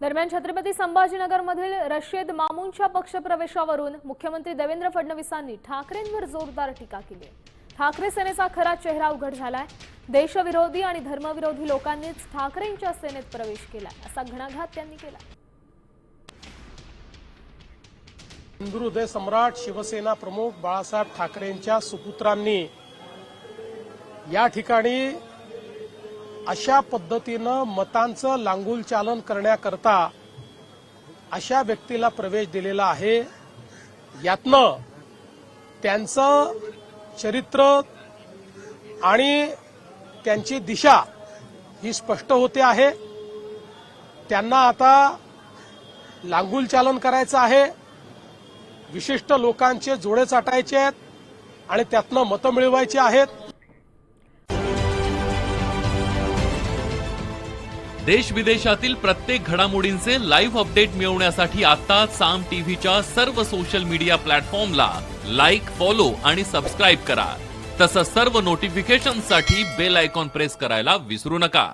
दरम्यान छत्रपती संभाजीनगरमधील रशीद मामूनच्या पक्षप्रवेशावरून मुख्यमंत्री देवेंद्र फडणवीसांनी ठाकरेंवर जोरदार टीका केली। ठाकरे सेनेचा खरा चेहरा उघड झालाय। देशविरोधी आणि धर्मविरोधी लोकांनीच ठाकरेंच्या सेनेत प्रवेश केलाय असा घणाघात त्यांनी केला। हिंदू हृदय सम्राट शिवसेना प्रमुख बाळासाहेब ठाकरेंच्या सुपुत्रांनी या ठिकाणी अशा पद्धतीनं मतांचं लांगुल चालन करण्याकरता अशा व्यक्तीला प्रवेश दिलेला आहे। यातनं त्यांचं चरित्र आणि त्यांची दिशा ही स्पष्ट होते आहे। त्यांना आता लांगुल चालन करायचं आहे, विशिष्ट लोकांचे जोडे चाटायचे आहेत आणि त्यातनं मतं मिळवायची आहेत। देश विदेशातील प्रत्येक घडामोडींचे लाईव्ह अपडेट मिळवण्यासाठी आता साम टीव्हीच्या सर्व सोशल मीडिया प्लॅटफॉर्मला लाईक, फॉलो आणि सबस्क्राईब करा। तसंच सर्व नोटिफिकेशनसाठी बेल आयकॉन प्रेस करायला विसरू नका।